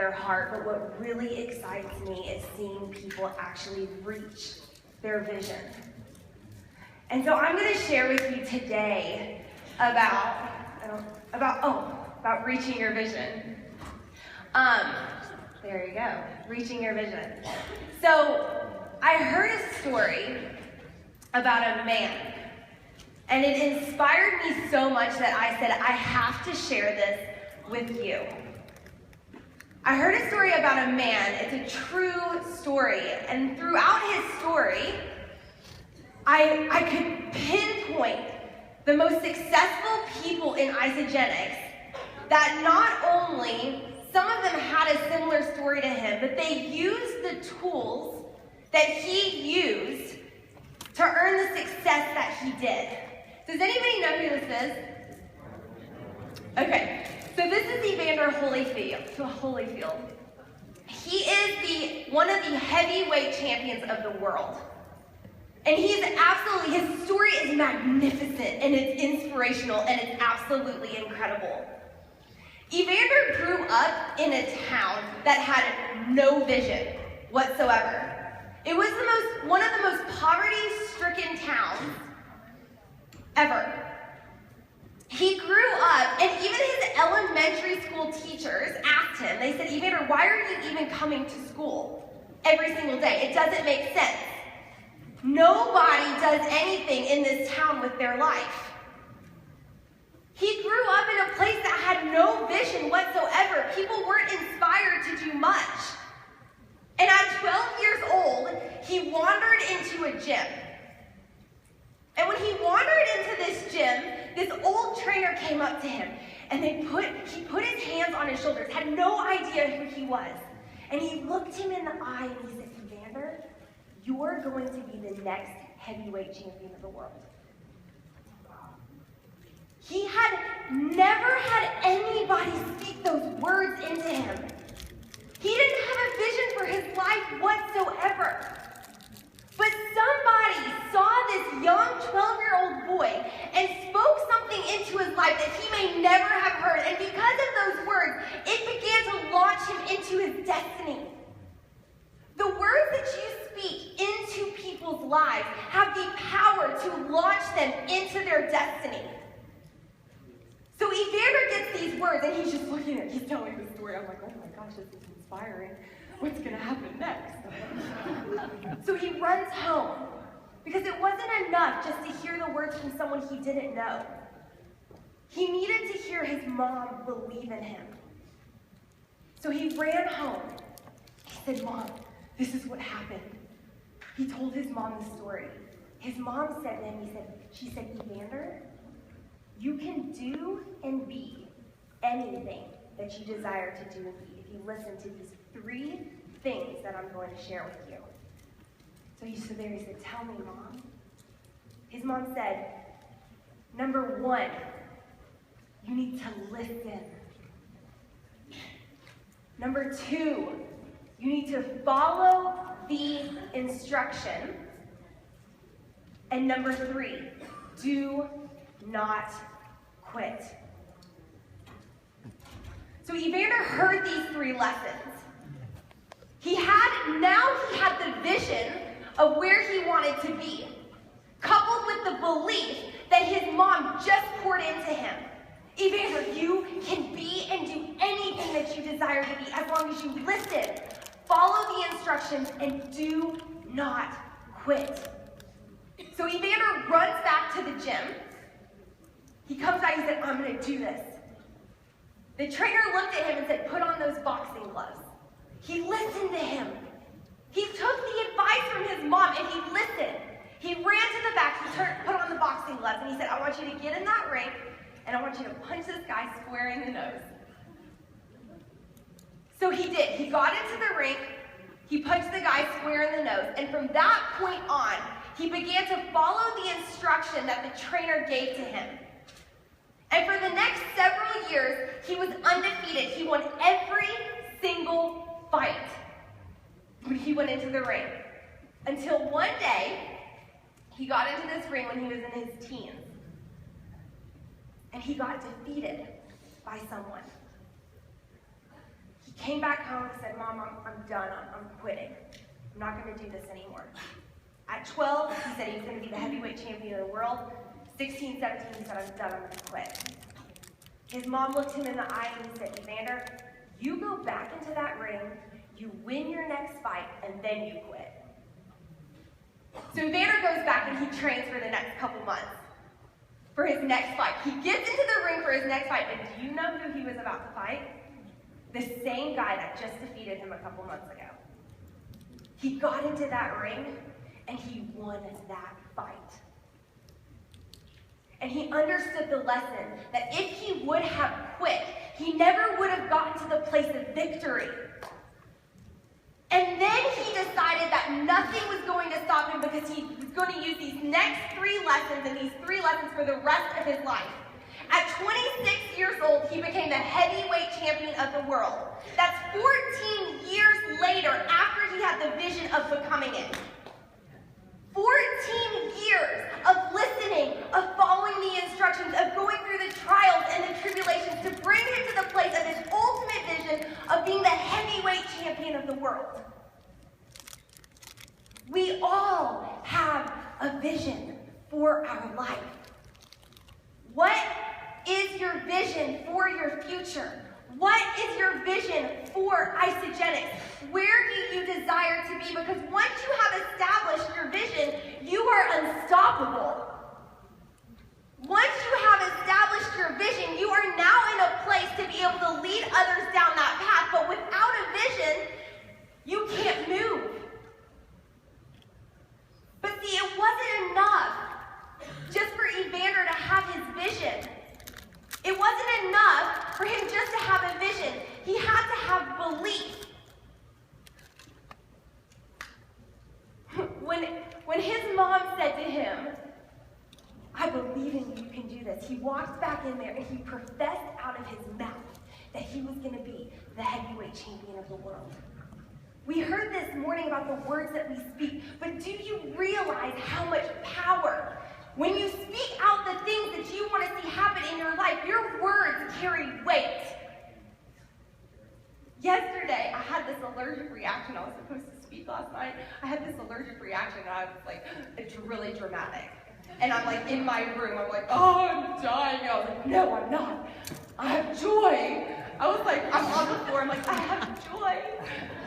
their heart, but what really excites me is seeing people actually reach their vision. And so I'm going to share with you today about reaching your vision. There you go, reaching your vision. So I heard a story about a man, and it inspired me so much that I said, I have to share this with you. I heard a story about a man. It's a true story, and throughout his story, I could pinpoint the most successful people in isogenics that not only some of them had a similar story to him, but they used the tools that he used to earn the success that he did. Does anybody know who this is? Okay, so this is Evander Holyfield. He is one of the heavyweight champions of the world. And his story is magnificent, and it's inspirational, and it's absolutely incredible. Evander grew up in a town that had no vision whatsoever. It was one of the most poverty-stricken towns ever. He grew up, and even his elementary school teachers asked him, they said, Evander, why are you even coming to school every single day? It doesn't make sense. Nobody does anything in this town with their life. He grew up in a place that had no vision whatsoever. People weren't inspired to do much. And at 12 years old, he wandered into a gym. And when he wandered into this gym, this old trainer came up to him, and he put his hands on his shoulders, had no idea who he was. And he looked him in the eye and he said, Evander, you're going to be the next heavyweight champion of the world. He had never had anybody speak those words into him. He didn't have a vision for his life whatsoever. But somebody saw this young 12-year-old boy and spoke something into his life that he may never have heard. And because of those words, it began to launch him into his destiny. The words that you speak into people's lives have the power to launch them into their destiny. So Evander gets these words, and he's just looking at it. He's telling the story. I'm like, oh my gosh, this is inspiring. What's going to happen next? So he runs home, because it wasn't enough just to hear the words from someone he didn't know. He needed to hear his mom believe in him. So he ran home. He said, Mom, this is what happened. He told his mom the story. His mom said to him, she said, Evander, you can do and be anything that you desire to do and be if you listen to these 3 things that I'm going to share with you. So he stood there, he said, tell me, Mom. His mom said, number 1, you need to listen. Number 2, you need to follow the instruction. And number 3, do not quit. So Evander heard these 3 lessons. He had the vision of where he wanted to be, coupled with the belief that his mom just poured into him. Evander, you can be and do anything that you desire to be as long as you listen, follow the instructions, and do not quit. So Evander runs back to the gym. He comes out, he said, I'm going to do this. The trainer looked at him and said, put on those boxing gloves. He listened to him. He took the advice from his mom and he listened. He ran to the back, he put on the boxing gloves, and he said, I want you to get in that ring, and I want you to punch this guy square in the nose. So he did. He got into the ring, he punched the guy square in the nose, and from that point on, he began to follow the instruction that the trainer gave to him. And for the next several years, he was undefeated. He won every single fight when he went into the ring. Until one day, he got into this ring when he was in his teens. And he got defeated by someone. He He came back home and said, Mom, I'm done. I'm quitting. I'm not going to do this anymore. At 12, he said he was going to be the heavyweight champion of the world. 16, 17, he said, I'm done. I'm going to quit. His mom looked him in the eye and he said, Evander, you go back into that ring, you win your next fight, and then you quit. So Evander goes back and he trains for the next couple months for his next fight. He gets into the ring for his next fight, and do you know who he was about to fight? The same guy that just defeated him a couple months ago. He got into that ring, and he won that fight. And he understood the lesson that if he would have quit, he never would have gotten to the place of victory. And then he decided that nothing was going to stop him because he was going to use these next 3 lessons and these 3 lessons for the rest of his life. At 26 years old, he became the heavyweight champion of the world. That's 14 years later after he had the vision of becoming it. 14 years of listening, of following the instructions, of going through the trials and the tribulations to bring him to the place of his ultimate vision of being the heavyweight champion of the world. We all have a vision for our life. What is your vision for your future? What is your vision for Isogenics? Where do you desire to be? Because once you have established your vision, you are unstoppable. Once you have established your vision, you are now in a place to be able to lead others down that path. But without a vision, you can't move. But see, it wasn't enough just for Evander to have his vision. It wasn't enough for him just to have a vision. He had to have belief. When his mom said to him, I believe in you, you can do this, he walked back in there and he professed out of his mouth that he was going to be the heavyweight champion of the world. We heard this morning about the words that we speak, but do you realize how much power? When you speak out the things that you want to see happen in your life, your words carry weight. Yesterday, I had this allergic reaction. I was supposed to speak last night. I had this allergic reaction, and I was like, it's really dramatic. And I'm like in my room, I'm like, oh, I'm dying. I was like, no, I'm not. I have joy. I was like, I'm on the floor. I'm like, I have joy.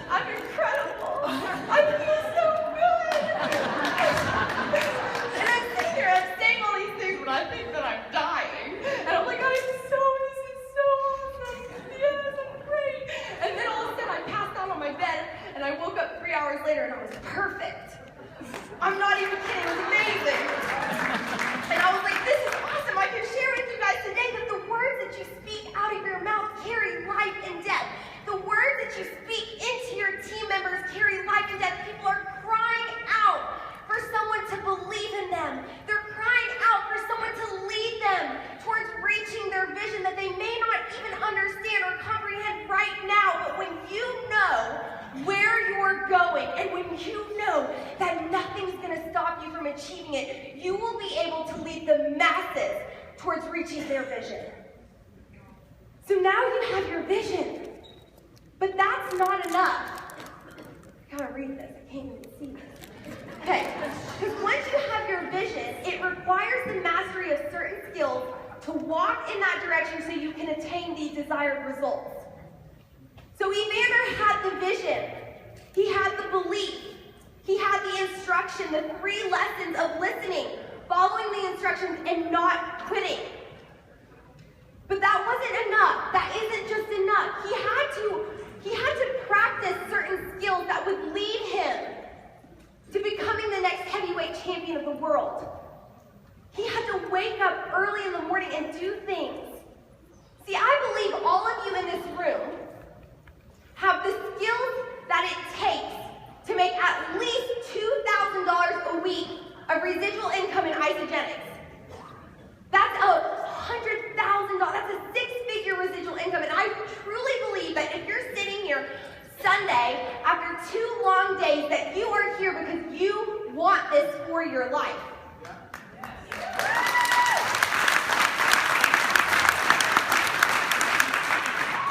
I'm incredible. I feel so good. And I'm sitting here, I'm saying all these things when I think that I'm dying. And I'm like, this is so awesome. Yes, I'm great. And then all of a sudden I passed out on my bed and I woke up 3 hours later and I was perfect. I'm not even kidding, it was amazing. And I was like, this is awesome. I can share with you guys today that the words that you speak out of your mouth carry life and death. The words that you speak into your team members carry life and death. People are crying out for someone to believe in them. They're crying out for someone to lead them towards reaching their vision that they may not even understand or comprehend right now. But when you know where you're going and when you know that nothing's going to stop you from achieving it, you will be able to lead the masses towards reaching their vision. So now you have your vision. But that's not enough. I gotta read this, I can't even see this. Okay, because once you have your vision, it requires the mastery of certain skills to walk in that direction so you can attain the desired results. So Evander had the vision, he had the belief, he had the instruction, the 3 lessons of listening, following the instructions, and not quitting. But that wasn't enough. That isn't just enough. He had to practice certain skills that would lead him to becoming the next heavyweight champion of the world. He had to wake up early in the morning and do things. See, I believe all of you in this room have the skills that it takes to make at least $2,000 a week of residual income in Isogenics. That's $100,000. That's a 6-figure residual income. And I truly believe that if you're sitting here Sunday after 2 long days, that you are here because you want this for your life.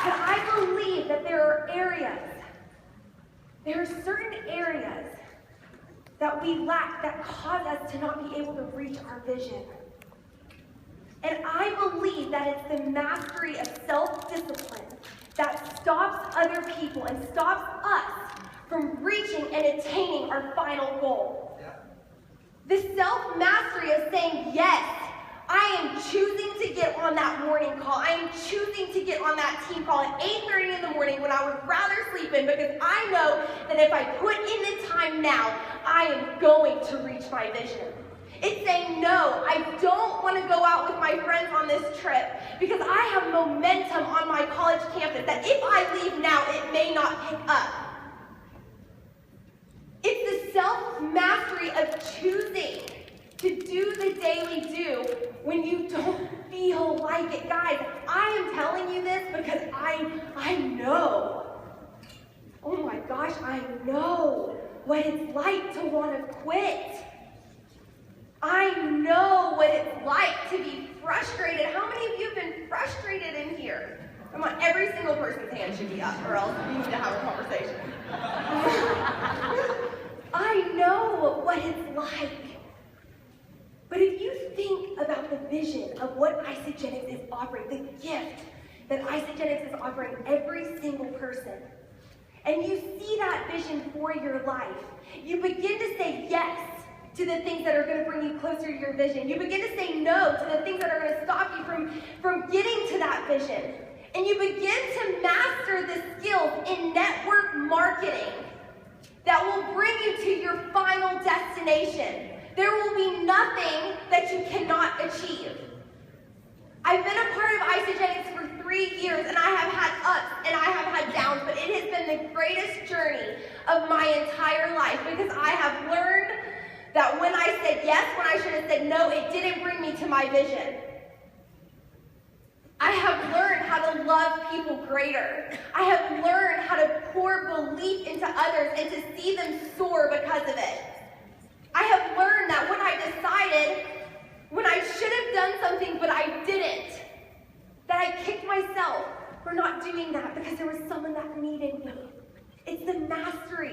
But I believe that there there are certain areas that we lack that cause us to not be able to reach our vision. And I believe that it's the mastery of self-discipline that stops other people and stops us from reaching and attaining our final goal. Yeah. The self-mastery of saying, yes, I am choosing to get on that morning call. I am choosing to get on that team call at 8:30 in the morning when I would rather sleep in, because I know that if I put in the time now, I am going to reach my vision. It's saying, no, I don't want to go out with my friends on this trip because I have momentum on my college campus that if I leave now, it may not pick up. It's the self-mastery of choosing to do the daily do when you don't feel like it. Guys, I am telling you this because I know. Oh my gosh, I know what it's like to want to quit. I know what it's like to be frustrated. How many of you have been frustrated in here? Come on, every single person's hand should be up, or else we need to have a conversation. I know what it's like. But if you think about the vision of what Isagenix is offering, the gift that Isagenix is offering every single person, and you see that vision for your life, you begin to say yes to the things that are going to bring you closer to your vision. You begin to say no to the things that are going to stop you from getting to that vision. And you begin to master the skills in network marketing that will bring you to your final destination. There will be nothing that you cannot achieve. I've been a part of Isagenix for 3 years, and I have had ups and I have had downs, but it has been the greatest journey of my entire life, because I have learned that when I said yes, when I should have said no, it didn't bring me to my vision. I have learned how to love people greater. I have learned how to pour belief into others and to see them soar because of it. I have learned that when I decided, when I should have done something but I didn't, that I kicked myself for not doing that because there was someone that needed me. It's the mastery